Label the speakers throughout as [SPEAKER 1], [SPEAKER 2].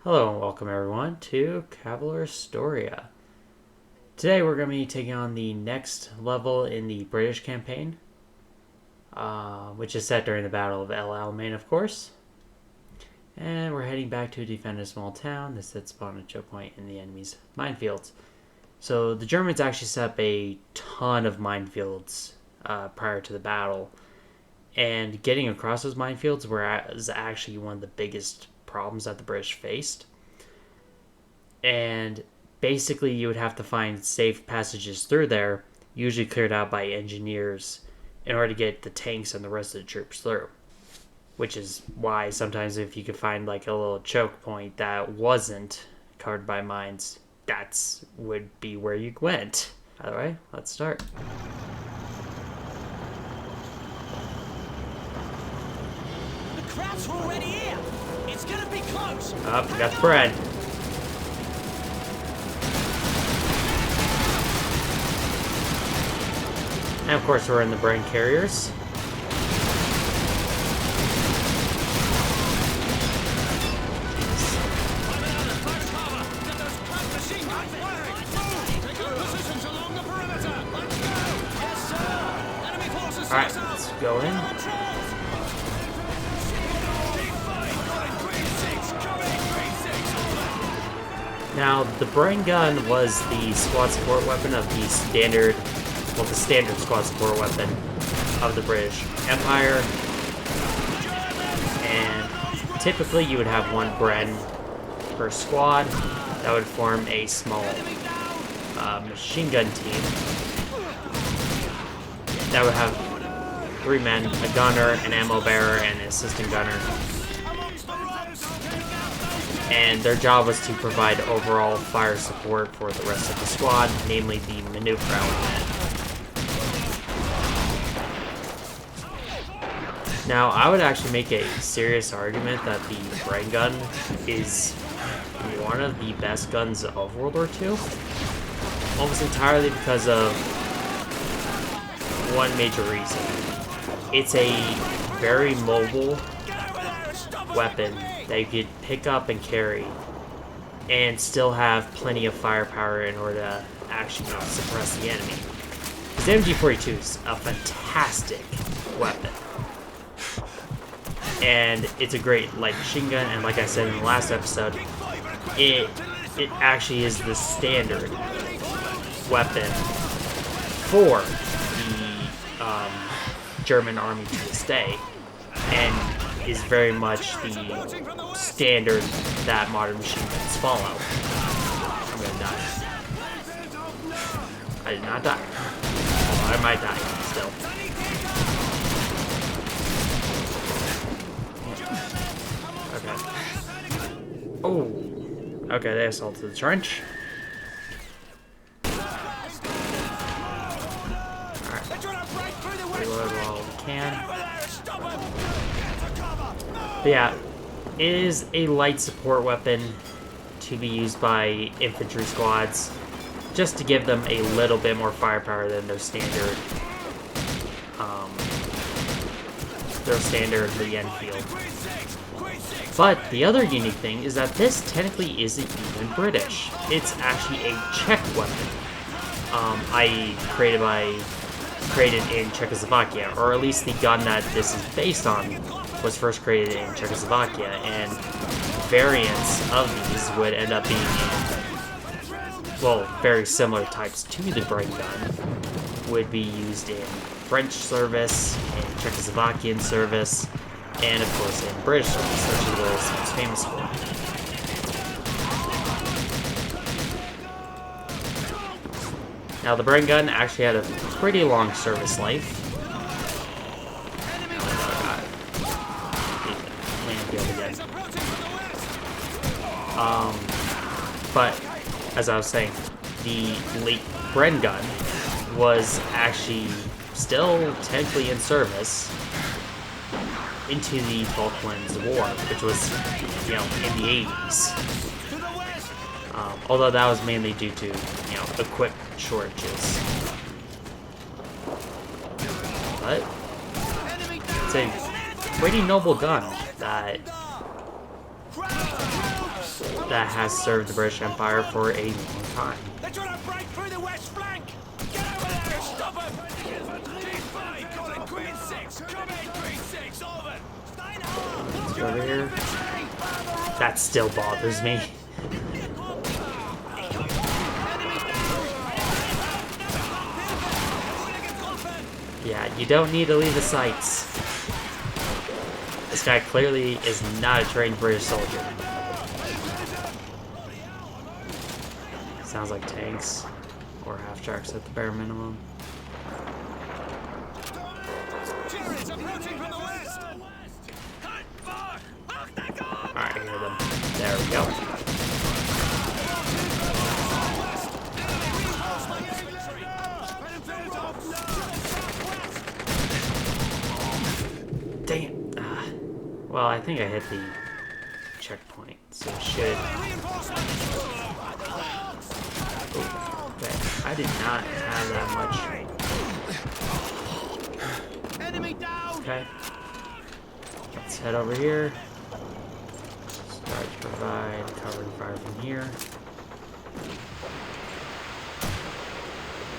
[SPEAKER 1] Hello and welcome everyone to Cavalier Storia. Today we're going to be taking on the next level in the British campaign, which is set during the Battle of El Alamein, of course. And we're heading back to defend a small town that sits upon a choke point in the enemy's minefields. So the Germans actually set up a ton of minefields prior to the battle, and getting across those minefields was actually one of the biggest problems that the British faced. And basically you would have to find safe passages through there, usually cleared out by engineers, in order to get the tanks and the rest of the troops through. Which is why sometimes if you could find like a little choke point that wasn't covered by mines, that's would be where you went. By the way, let's start.
[SPEAKER 2] The crowd's already here. It's gonna be close.
[SPEAKER 1] Up, we got the bread. And of course we're in the brain carriers. Alright, let's go in. Now, the brain gun was the squad support weapon of the standard squad support weapon of the British Empire. And typically you would have one Bren per squad that would form a small machine gun team that would have 3 men, a gunner, an ammo bearer, and an assistant gunner. And their job was to provide overall fire support for the rest of the squad, namely the maneuver element. Now, I would actually make a serious argument that the brain gun is one of the best guns of World War II, almost entirely because of one major reason. It's a very mobile weapon that you could pick up and carry and still have plenty of firepower in order to actually suppress the enemy. The MG42 is a fantastic weapon, and it's a great light machine gun, and like I said in the last episode, it actually is the standard weapon for the German army to this day, and is very much the standard that modern machine guns follow. I'm gonna die. I did not die. Although I might die still. Okay. Oh. Okay, they assaulted the trench. Alright. Reload while we can. But yeah, it is a light support weapon to be used by infantry squads, just to give them a little bit more firepower than their standard Lee Enfield. But the other unique thing is that this technically isn't even British. It's actually a Czech weapon. Created in Czechoslovakia, or at least the gun that this is based on was first created in Czechoslovakia, and variants of these would end up being in, well, very similar types to the brain gun, would be used in French service, in Czechoslovakian service, and of course in British service, which is what it's most famous for. Now, the brain gun actually had a pretty long service life. But, as I was saying, the late Bren gun was actually still technically in service into the Falklands War, which was, in the 80s. Although that was mainly due to, equipment shortages. But it's a pretty noble gun that that has served the British Empire for a long time.
[SPEAKER 2] They're trying to break through the west flank! Get over there! Stop them! G5, calling Queen 6! Come in, Queen 6, over!
[SPEAKER 1] Let's go over here. That still bothers me. Yeah, you don't need to leave the sights. This guy clearly is not a trained British soldier. Sounds like tanks or half-tracks at the bare minimum. Alright, I hear them. There we go. Dang it. Well, I think I hit the checkpoint, so it should... Okay, I did not have that much. Okay. Let's head over here. Start to provide covering fire from here.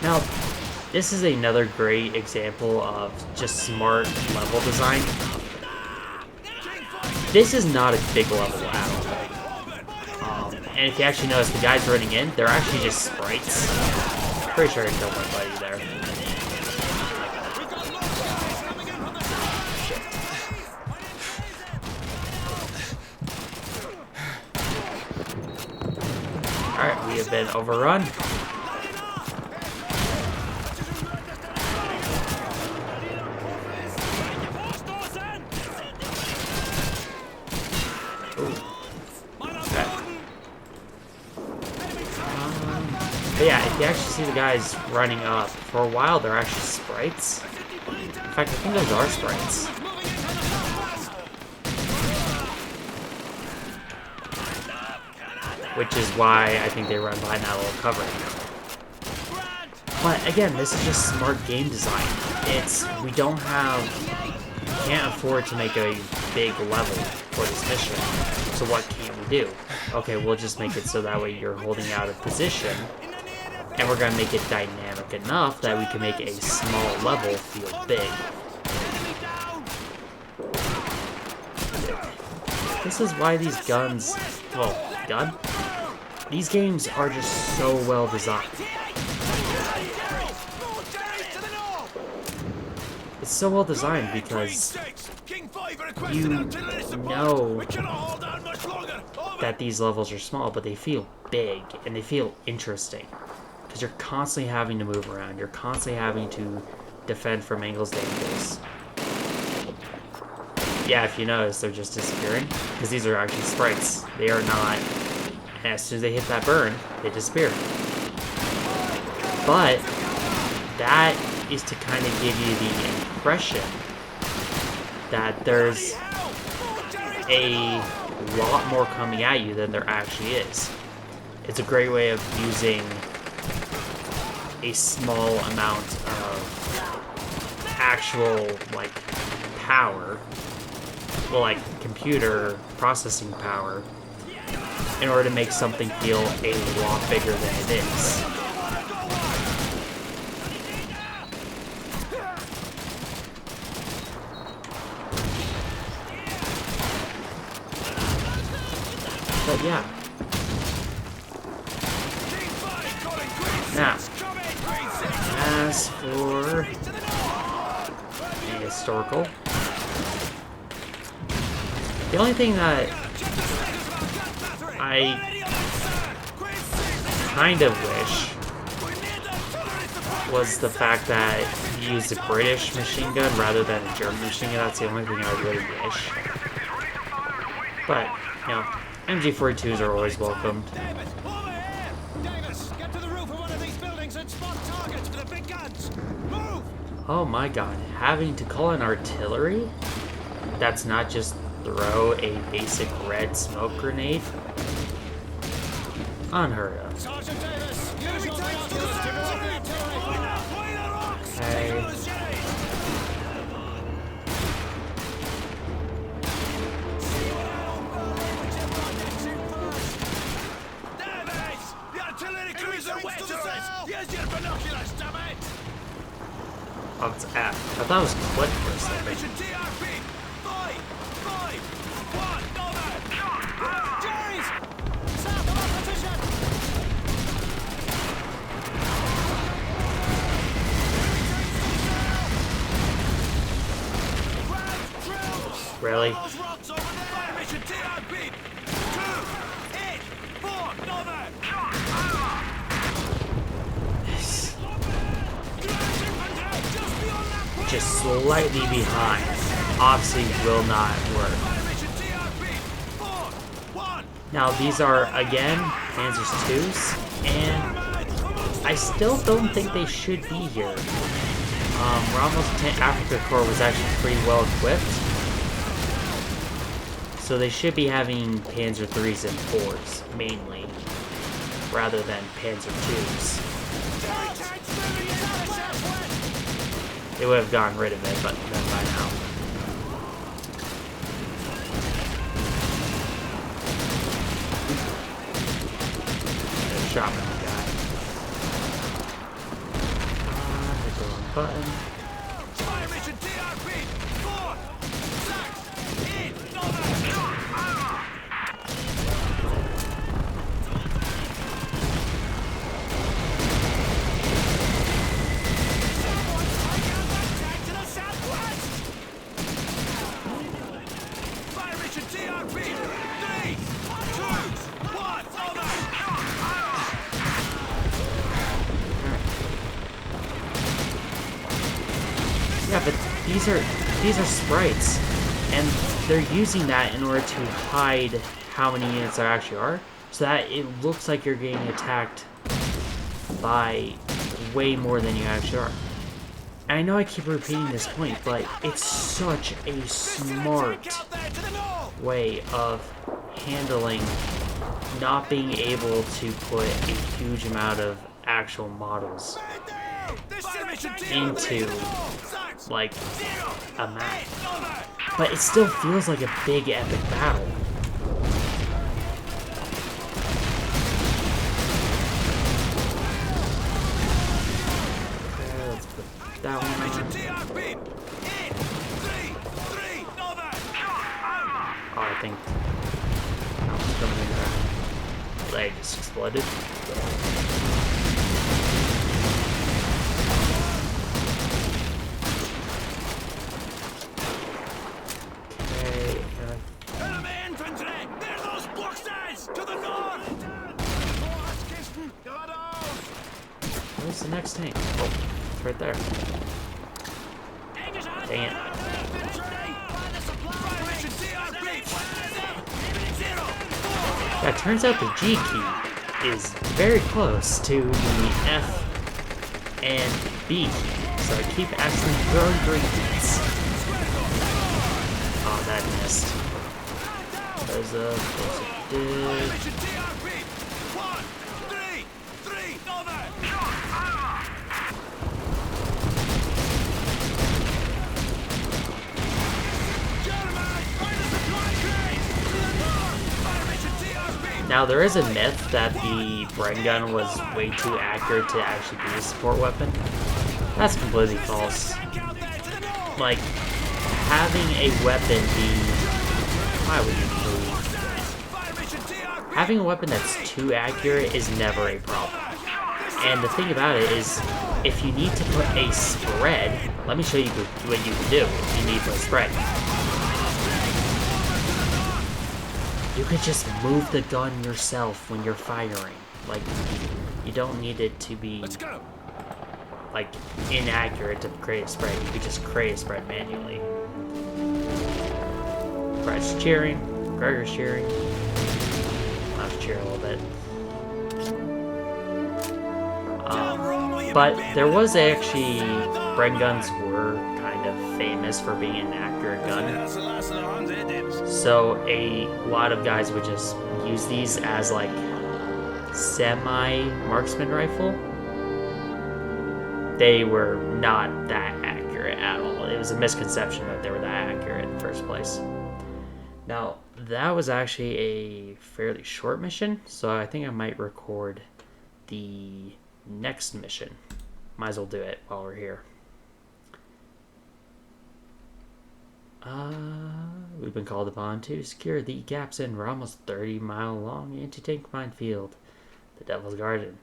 [SPEAKER 1] Now, this is another great example of just smart level design. This is not a big level at all. And if you actually notice, the guys running in, they're actually just sprites. Pretty sure I killed my buddy there. Alright, we have been overrun. But yeah, if you actually see the guys running up, for a while they're actually sprites. In fact, I think those are sprites. Which is why I think they run behind that little covering. But again, this is just smart game design. We can't afford to make a big level for this mission. So what can we do? Okay, we'll just make it so that way you're holding out a position. And we're going to make it dynamic enough that we can make a small level feel big. This is why these guns... Well, these games are just so well designed. It's so well designed because you know that these levels are small, but they feel big and they feel interesting. Because you're constantly having to move around. You're constantly having to defend from angles to angles. Yeah, if you notice, they're just disappearing. Because these are actually sprites. They are not... And as soon as they hit that burn, they disappear. But that is to kind of give you the impression that there's a lot more coming at you than there actually is. It's a great way of using a small amount of actual, like, power, well, like, computer processing power, in order to make something feel a lot bigger than it is. But yeah. Now, as for the historical, the only thing that I kind of wish was the fact that you used a British machine gun rather than a German machine gun. That's the only thing I really wish. But, you know, MG42s are always welcomed. Oh my god, having to call in artillery? That's not just throw a basic red smoke grenade? Unheard of. Okay. Oh, it's F. I thought it was click for a second.
[SPEAKER 2] Mission TRP. 5, 5, 1, over. Jerry's! South of our position! Ground drills!
[SPEAKER 1] Really?
[SPEAKER 2] Those rocks over there! Fire mission TRP. 2, 8, 4, over.
[SPEAKER 1] Just slightly behind. Obviously will not work. Now these are, again, Panzers 2s, and I still don't think they should be here. Rommel's Africa Corps was actually pretty well equipped, so they should be having Panzer 3s and 4s, mainly, rather than Panzer 2s. They would have gotten rid of it, but then by now. Shot at the guy. Hit the wrong button.
[SPEAKER 2] Fire mission TRP. 4, 6, 8, over.
[SPEAKER 1] Yeah, but these are sprites, and they're using that in order to hide how many units there actually are, so that it looks like you're getting attacked by way more than you actually are. And I know I keep repeating this point, but it's such a smart way of handling not being able to put a huge amount of actual models into, like, a map. But it still feels like a big epic battle. Okay, let's put that one on. Oh, I think that one's coming in there. Leg just exploded. Where's the next tank? Oh, it's right there. Dang it. Yeah, it turns out the G key is very close to the F and B key, so I keep accidentally throwing grenades. Oh, that missed. There's a... Of course it did. Now, there is a myth that the Bren gun was way too accurate to actually be a support weapon. That's completely false. Like, having a weapon be... Why would you move? Having a weapon that's too accurate is never a problem. And the thing about it is, if you need to put a spread... Let me show you what you can do if you need to put a spread. You could just move the gun yourself when you're firing. Like, you don't need it to be, like, inaccurate to create a spread. You could just create a spread manually. Brad's cheering. Gregor's cheering. I'll have to cheer a little bit. But there was actually... Bren guns were kind of famous for being an accurate gun. So a lot of guys would just use these as like semi-marksman rifle. They were not that accurate at all. It was a misconception that they were that accurate in the first place. Now, that was actually a fairly short mission, so I think I might record the next mission. Might as well do it while we're here. We've been called upon to secure the gaps in our almost 30-mile-long anti-tank minefield, the Devil's Garden.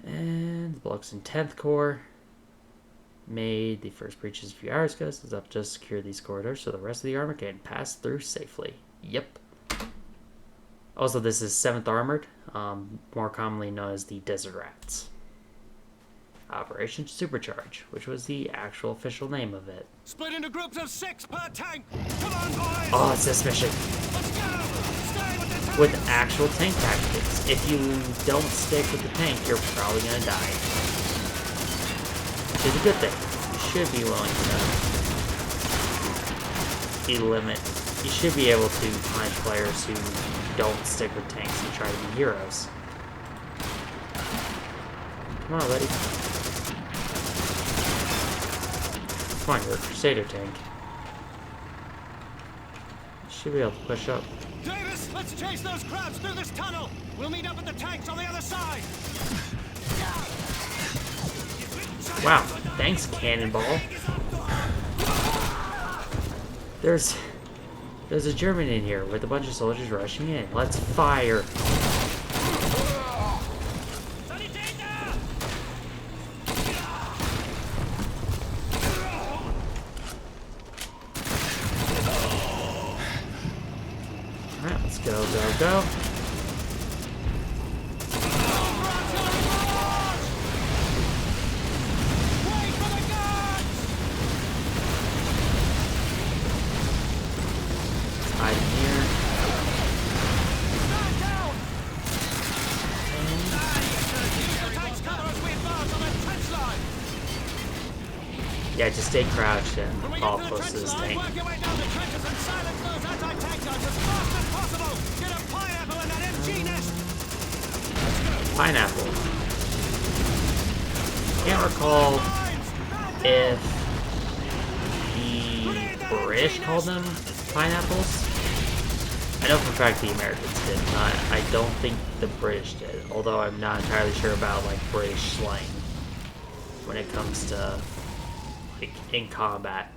[SPEAKER 1] And the blokes in 10th Corps made the first breaches a few hours ago, so it's up to secure these corridors so the rest of the armor can pass through safely. Yep. Also, this is 7th Armored, more commonly known as the Desert Rats. Operation Supercharge, which was the actual official name of it.
[SPEAKER 2] Split into groups of 6 per tank. Come on, boys.
[SPEAKER 1] Oh, it's this mission.
[SPEAKER 2] Let's go. Stay with the tanks.
[SPEAKER 1] With actual tank tactics. If you don't stick with the tank, you're probably going to die. Which is a good thing. You should be willing to limit. You should be able to punish players who don't stick with tanks and try to be heroes. Come on, buddy. Come on, you're a Crusader tank. You should be able to push up.
[SPEAKER 2] Davis, let's chase those crabs through this tunnel. We'll meet up at the tanks on the other side.
[SPEAKER 1] Wow, thanks, Cannonball. There's a German in here with a bunch of soldiers rushing in. Let's fire. Alright, let's go, go, go. Hide in here. Yeah, just stay crouched and fall close to this tank. Pineapple. Can't recall if the British called them pineapples. I know for a fact the Americans did. I don't think the British did, although I'm not entirely sure about like British slang when it comes to like in combat.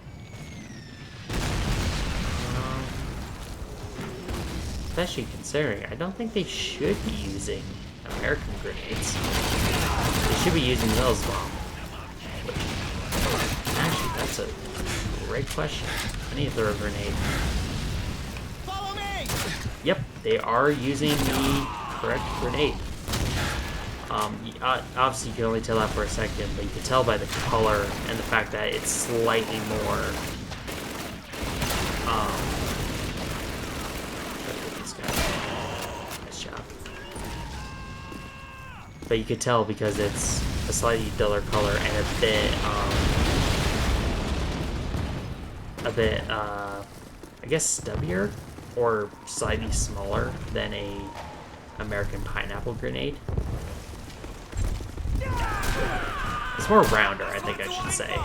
[SPEAKER 1] Especially considering I don't think they should be using American grenades. They should be using those bombs. Actually, that's a great question. I need to throw a grenade.
[SPEAKER 2] Follow me.
[SPEAKER 1] Yep, they are using the correct grenade. Obviously, you can only tell that for a second, but you can tell by the color and the fact that it's slightly more. This guy. Nice job. But you could tell because it's a slightly duller color and I guess stubbier or slightly smaller than a American pineapple grenade. It's more rounder, I think I should say.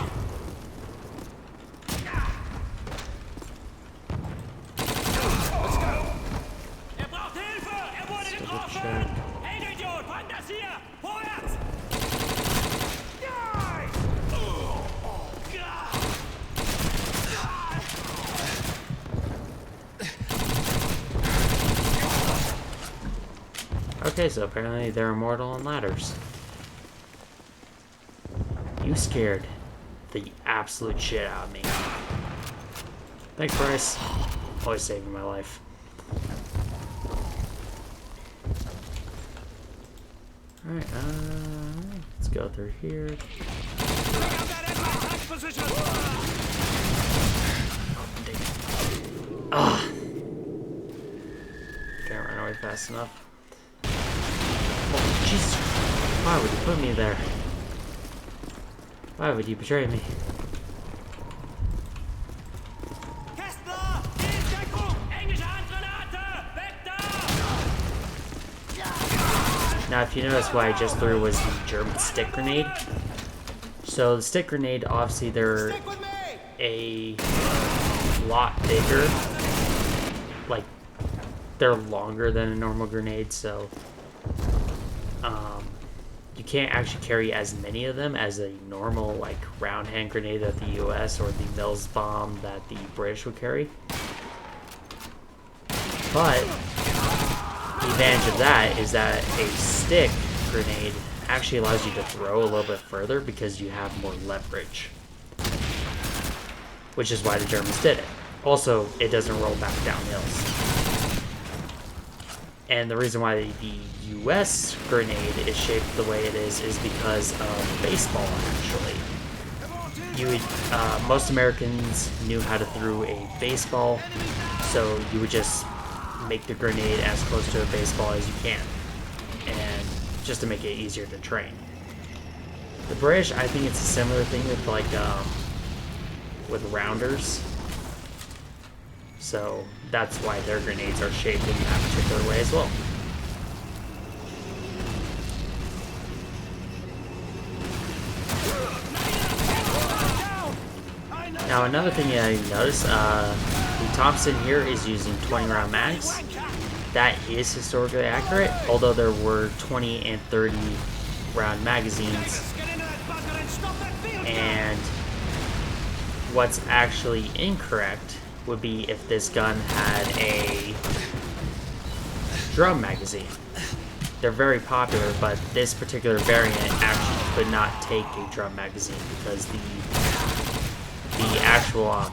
[SPEAKER 1] Okay, so apparently they're immortal on ladders. You scared the absolute shit out of me. Thanks, Bryce. Always saving my life. Alright, let's go through here. Ah! Can't run away fast enough. Oh, Jesus. Why would you put me there? Why would you betray me? Now, if you notice what I just threw was the German stick grenade. So the stick grenade, obviously, they're a lot bigger. Like, they're longer than a normal grenade, so you can't actually carry as many of them as a normal like round hand grenade that the US or the Mills bomb that the British would carry. But the advantage of that is that a stick grenade actually allows you to throw a little bit further because you have more leverage. Which is why the Germans did it. Also, it doesn't roll back down hills. And the reason why the US grenade is shaped the way it is because of baseball, actually. Most Americans knew how to throw a baseball, so you would just make the grenade as close to a baseball as you can, and just to make it easier to train. The British, I think it's a similar thing with like with rounders, so that's why their grenades are shaped in that particular way as well. Now another thing I noticed, the Thompson here is using 20 round mags. That is historically accurate, although there were 20 and 30 round magazines. And what's actually incorrect would be if this gun had a drum magazine. They're very popular, but this particular variant actually could not take a drum magazine because the actual I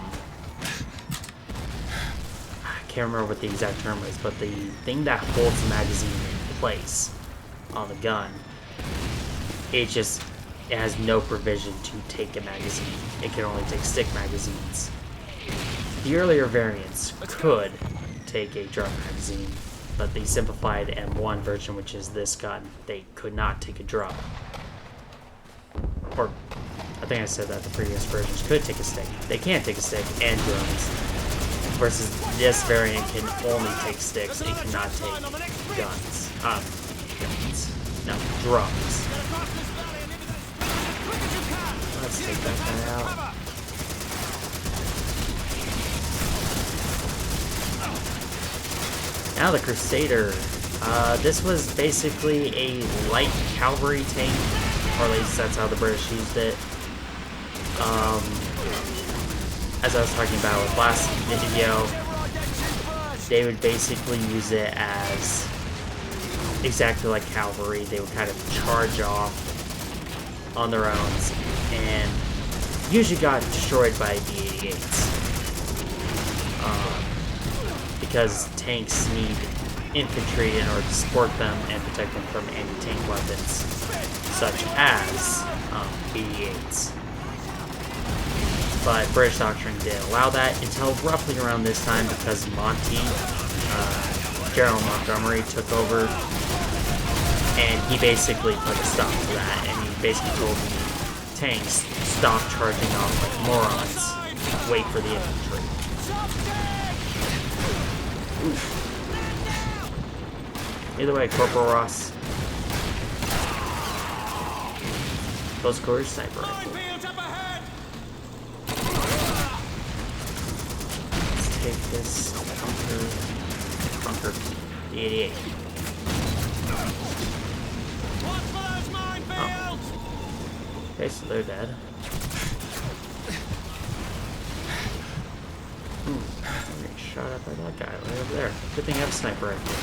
[SPEAKER 1] can't remember what the exact term is, but the thing that holds the magazine in place on the gun, it has no provision to take a magazine. It can only take stick magazines. The earlier variants could take a drum magazine, but the simplified M1 version, which is this gun, they could not take a drum. Or, I think I said that the previous versions could take a stick. They can't take a stick and drums. Versus this variant can only take sticks, it cannot take guns. No, drums. Let's take that guy out. Now the Crusader. This was basically a light cavalry tank, or at least that's how the British used it. As I was talking about with last video, they would basically use it as exactly like cavalry. They would kind of charge off on their own and usually got destroyed by B-88s. Because tanks need infantry in order to support them and protect them from anti-tank weapons, such as B-88s. But British doctrine didn't allow that until roughly around this time because General Montgomery took over, and he basically put a stop to that, and he basically told the tanks, stop charging off like morons, wait for the infantry. Oof. Either way, Corporal Ross. Close quarters sniper rifle. Let's take this bunker, the 88. Oh. Okay, so they're dead. I'm getting shot at by that guy right over there. Good thing I have a sniper rifle.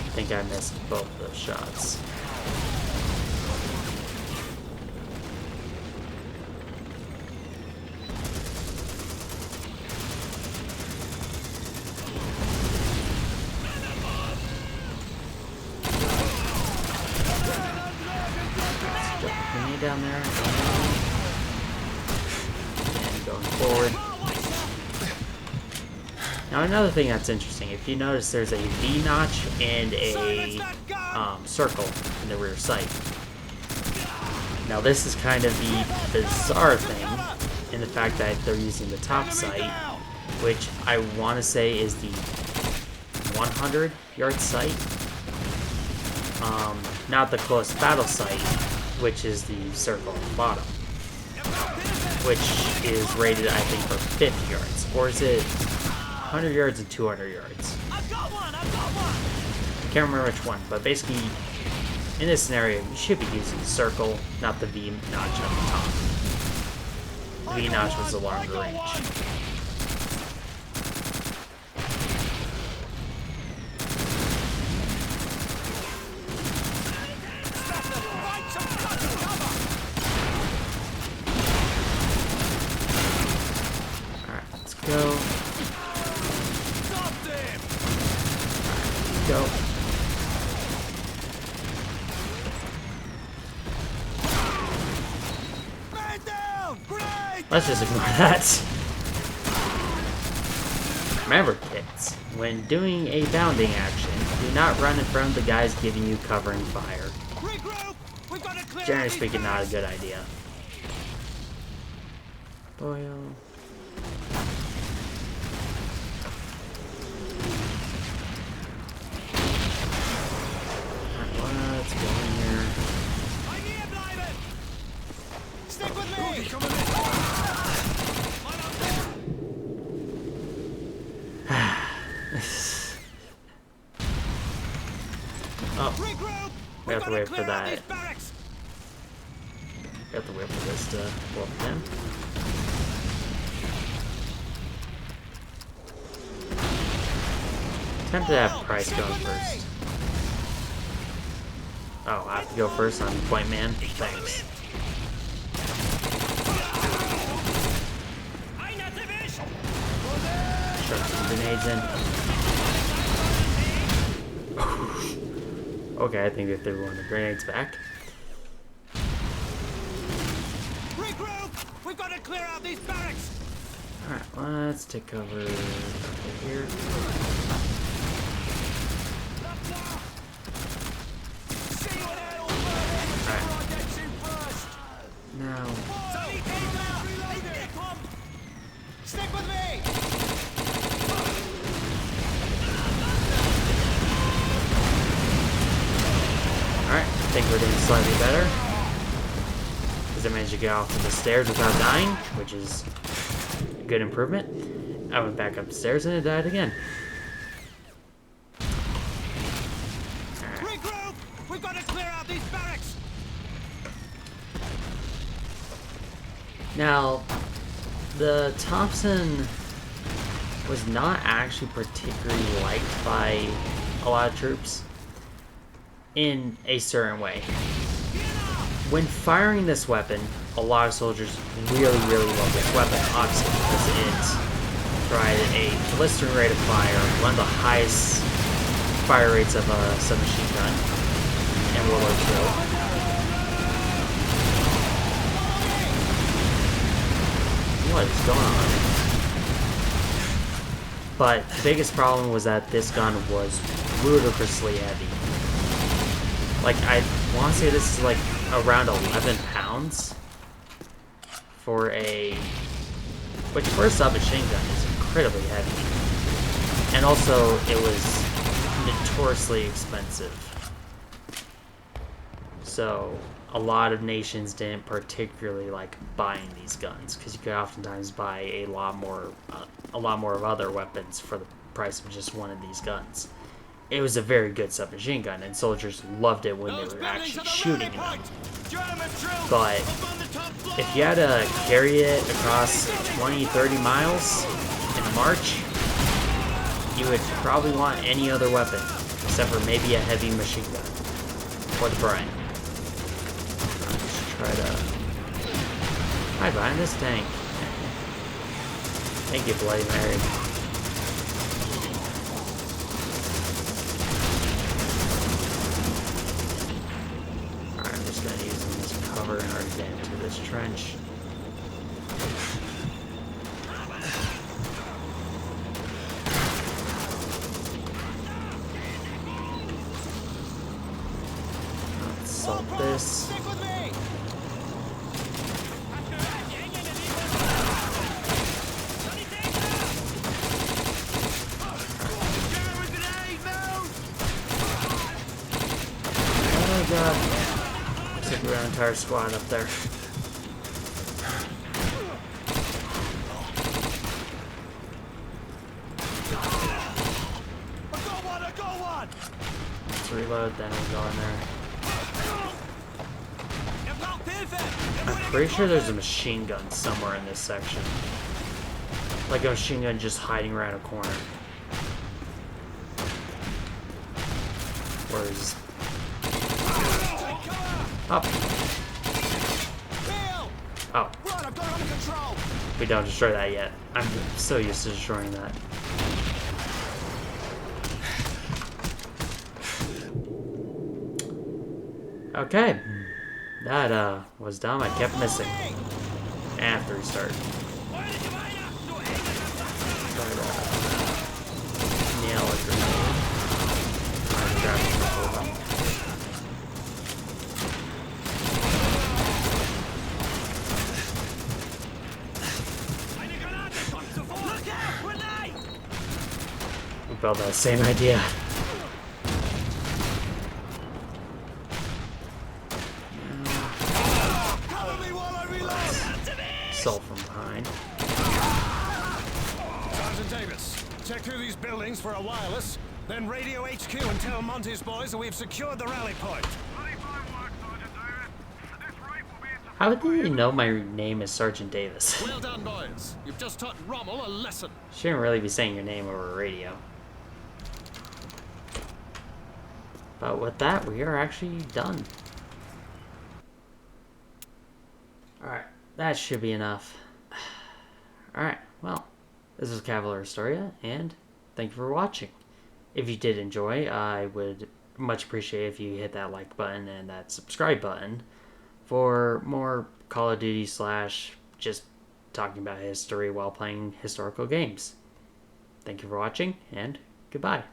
[SPEAKER 1] I think I missed both of those shots. Down there and going forward. Now another thing that's interesting, if you notice there's a V notch and a circle in the rear sight. Now this is kind of the bizarre thing in the fact that they're using the top sight, which I want to say is the 100 yard sight, not the close battle sight, which is the circle on the bottom, which is rated, I think, for 50 yards. Or is it 100 yards and 200 yards.
[SPEAKER 2] I've got one! I've got one!
[SPEAKER 1] Can't remember which one, but basically, in this scenario, you should be using the circle, not the V notch at the top. The V notch was the longer range. Go. Go. Let's just ignore that. Remember, kids, when doing a bounding action, do not run in front of the guys giving you covering fire. Generally speaking, not a good idea. Boil. Let's go in here.
[SPEAKER 2] Stick with me!
[SPEAKER 1] Oh, we have to wait for that. We have to wait for this to blow up again. Tempted to have Price going first. Oh, I have to go first on Point Man? Thanks. Chuck some grenades in. Okay, I think they threw one of the grenades back.
[SPEAKER 2] Regroup! We've got to clear out these barracks!
[SPEAKER 1] Alright, let's take cover here. Now.
[SPEAKER 2] Stick with me!
[SPEAKER 1] Alright, I think we're doing slightly better. Because I managed to get off of the stairs without dying, which is a good improvement. I went back up the stairs and it died again. Alright.
[SPEAKER 2] Regroup! We've got to clear out these barracks!
[SPEAKER 1] Now, the Thompson was not actually particularly liked by a lot of troops in a certain way. When firing this weapon, a lot of soldiers really love this weapon, obviously, because it provided a blistering rate of fire, one of the highest fire rates of a submachine gun in World War II. What is going on? But the biggest problem was that this gun was ludicrously heavy. Like, I want to say this is like around 11 pounds for a... which for a submachine gun is incredibly heavy. And also, it was notoriously expensive. So, a lot of nations didn't particularly like buying these guns because you could oftentimes buy a lot more of other weapons for the price of just one of these guns. It was a very good submachine gun, and soldiers loved it when they were actually shooting them. But if you had to carry it across 20-30 miles in a march, you would probably want any other weapon except for maybe a heavy machine gun for the Bren. Try to hide behind this tank. Thank you, Bloody Mary. Alright, I'm just gonna use them as cover in order to get into this trench. Let's salt this. God. Looks like we got an entire squad up there. reload, then we'll go in there. I'm pretty sure there's a machine gun somewhere in this section. Like a machine gun just hiding around a corner. Where's... Up. Oh. We don't destroy that yet. I'm so used to destroying that. Okay. That was dumb. I kept missing. After restart. Nail a grenade. I'm grabbing the whole thing. We built that same idea. Assault from behind.
[SPEAKER 2] Sergeant Davis, check through these buildings for a wireless, then radio HQ and tell Monty's boys that we've secured the rally point.
[SPEAKER 1] How would they know my name is Sergeant Davis?
[SPEAKER 2] Well done, boys. You've just taught Rommel a lesson.
[SPEAKER 1] Shouldn't really be saying your name over radio. But with that, we are actually done. Alright, that should be enough. Alright, well, this is Cavalier Astoria, and thank you for watching. If you did enjoy, I would much appreciate if you hit that like button and that subscribe button for more Call of Duty / just talking about history while playing historical games. Thank you for watching, and goodbye.